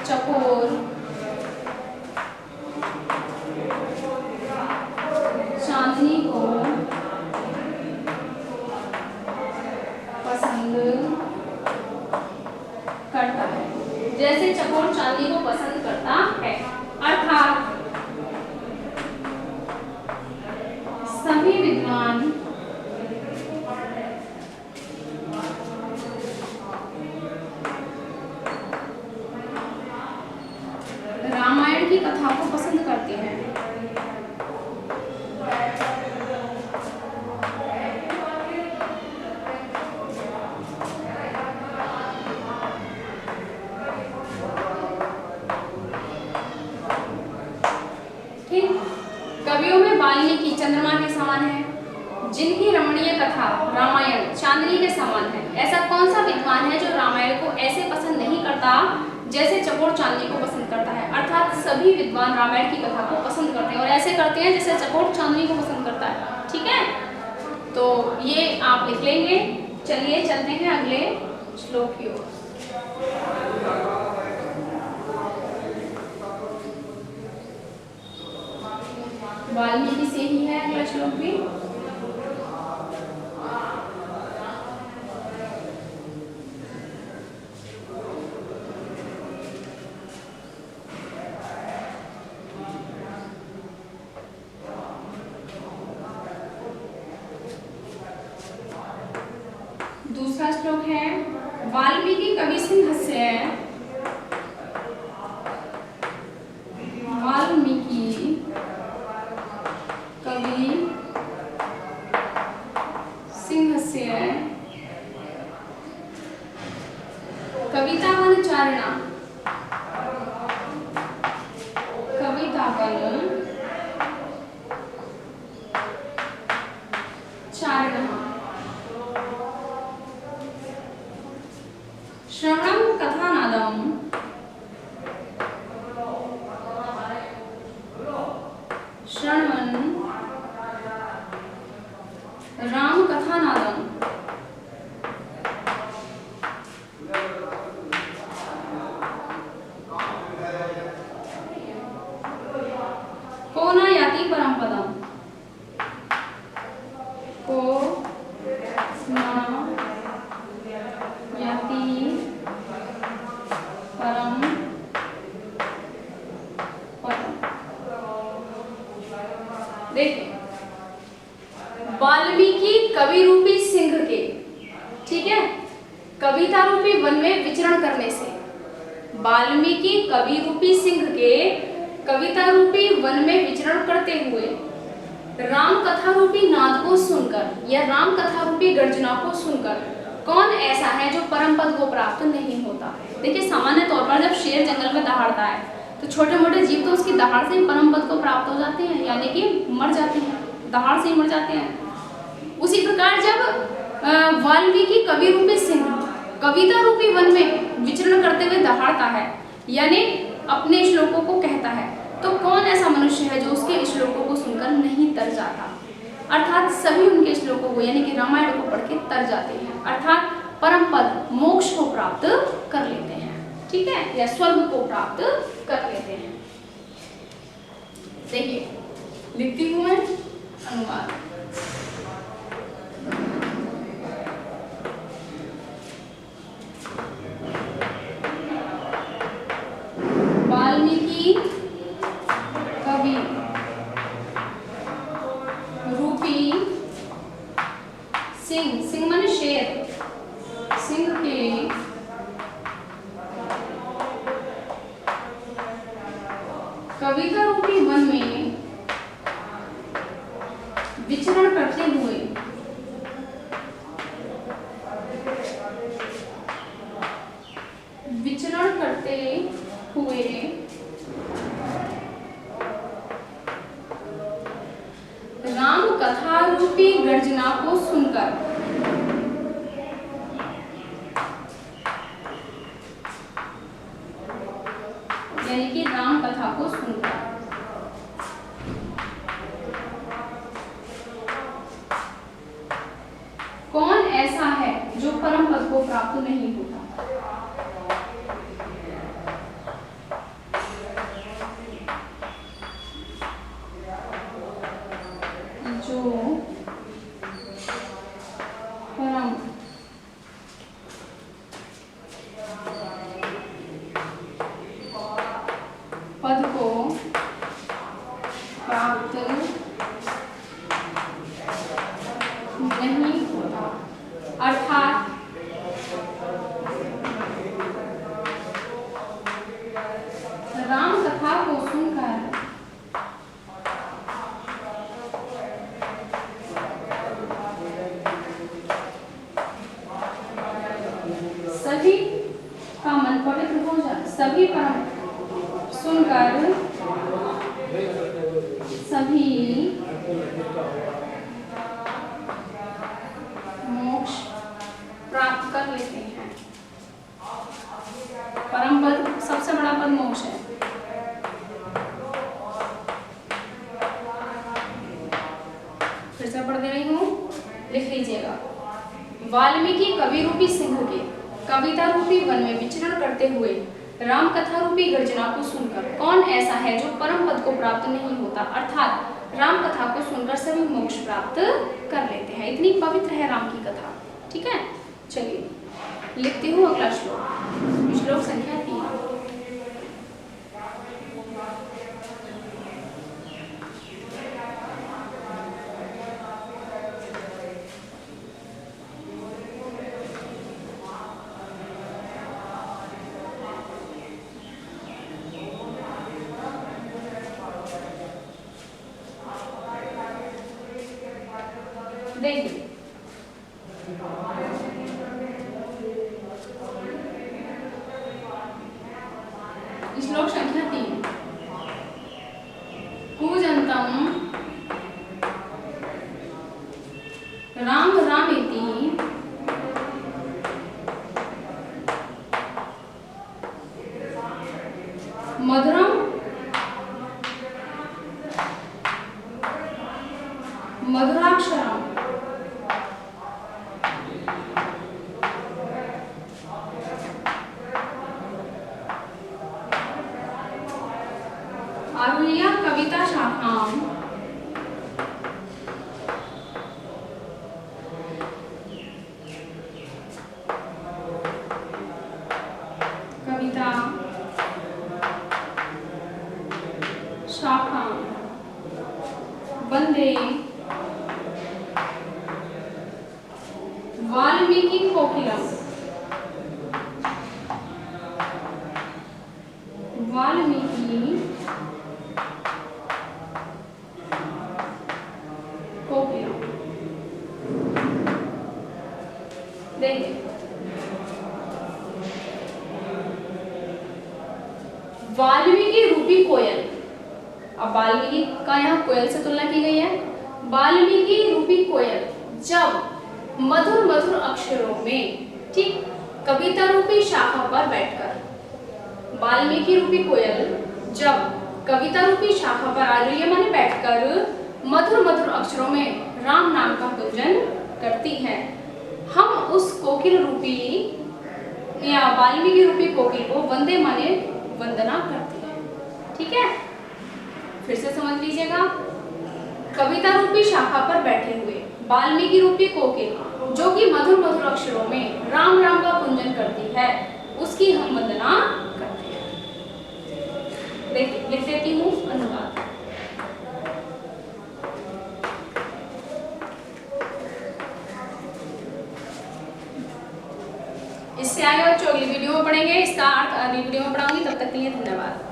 चकोर चांदनी को पसंद करता है। जैसे चकोर चांदनी को पसंद करता है, अर्थात सभी विद्वान रामायण की कथा को पसंद करते हैं। ठीक, कवियों में वाल्मीकि चंद्रमा के समान है, जिनकी रमणीय कथा रामायण चांदनी के समान है। ऐसा कौन सा विद्वान है जो रामायण को ऐसे पसंद नहीं करता जैसे चकोर चांदनी को पसंद करता है? अर्थात सभी विद्वान रामायण की कथा को पसंद करते हैं और ऐसे करते हैं जैसे चकोर चांदनी को पसंद करता है। ठीक है, तो ये आप लिख लेंगे। चलिए चलते हैं अगले श्लोक की ओर। वाल्मीकि से ही है अगला श्लोक भी। दूसरा श्लोक है, वाल्मीकि कवि सिंहस्य वाल्मीकि कवि सिंहस्य कवितावन चारणा श्रवणं कथानादं शृण्वन् राम कथानादं को न याति परम पदम् को न याति परम पदम्। देखिए, वाल्मीकि कवि रूपी सिंह के, ठीक है, कविता रूपी वन में विचरण करने से, वाल्मीकि कवि रूपी सिंह के कविता रूपी वन में विचरण करते हुए राम कथा रूपी नाद को सुनकर या राम कथा रूपी गर्जना को सुनकर कौन ऐसा है जो परम पद को प्राप्त नहीं होता? देखिए, सामान्य तौर पर जब शेर जंगल में दहाड़ता है तो छोटे मोटे जीव तो उसकी दहाड़ से ही परम पद को प्राप्त हो जाते हैं, यानी कि मर जाते हैं, दहाड़ से ही मर जाते हैं। उसी प्रकार जब वाल्मीकि कवि रूपी सिंह कविता रूपी वन में विचरण करते हुए दहाड़ता है, यानी अपने श्लोकों को कहता है, तो कौन ऐसा मनुष्य है जो उसके श्लोकों को सुनकर नहीं तर जाता? अर्थात सभी उनके श्लोकों को यानी कि रामायण को पढ़ के तर जाते हैं, अर्थात परम पद मोक्ष को प्राप्त कर लेते हैं, ठीक है, या स्वर्ग को प्राप्त कर लेते हैं। देखिए, लिखती हूं मैं अनुवाद। वाल्मीकि कवि रूपी सिंह, सिंह माने शेर, सिंह के कविता रूपी वन में विचरण करते हुए राम कथा रूपी गर्जना को सुनकर यानी कि राम कथा को सुनकर कौन ऐसा है जो परम पद को प्राप्त नहीं होता? सभी परम सुनकर सभी मोक्ष प्राप्त कर लेते हैं। परम पद सबसे बड़ा पद मोक्ष है। फिर से पढ़ दे रही हूँ, लिख लीजिएगा। वाल्मीकि कवि रूपी सिंह के कविता रूपी वन में विचरण करते हुए राम कथा रूपी गर्जना को सुनकर कौन ऐसा है जो परम पद को प्राप्त नहीं होता, अर्थात राम कथा को सुनकर सभी मोक्ष प्राप्त कर लेते हैं। इतनी पवित्र है राम की कथा। ठीक है, चलिए लिखती हूँ अगला श्लोक, श्लोक संख्या 3। देखिए श्लोक संख्या 3। कूजन्तम राम रामेति मधुरम मधुराक्षरम आरुह्य कविता शाखाम कविता शाखाम वंदे वाल्मीकि कोकिलम वाल्मीकि कोकिलम। देखिए वाल्मीकि रूपी कोयल, अब वाल्मीकि का यहाँ कोयल से तुलना की गई है। वाल्मीकि रूपी कोयल जब मधुर मधुर अक्षरों में, ठीक, कविता रूपी शाखा पर बैठकर, वाल्मीकि रूपी कोयल जब कविता रूपी शाखा पर आरुह्य माने बैठकर मधुर मधुर अक्षरों में राम नाम का गुंजन करती है, हम उस कोकिल रूपी या वाल्मीकि रूपी कोकिल को वंदे माने वंदना करते हैं। ठीक है, फिर से समझ लीजिएगा। कविता रूपी शाखा पर बैठे हुए वाल्मीकि रूपी कोकिल जो कि मधुर मधुर अक्षरों में राम नाम का गुंजन करती है, उसकी हम वंदना करते हैं। देखिए लिख देती हूँ अनुवाद। इससे आगे बच्चों अगली वीडियो में पढ़ेंगे, इसका अर्थ अगली वीडियो में पढ़ाऊंगी। तब तक के लिए धन्यवाद।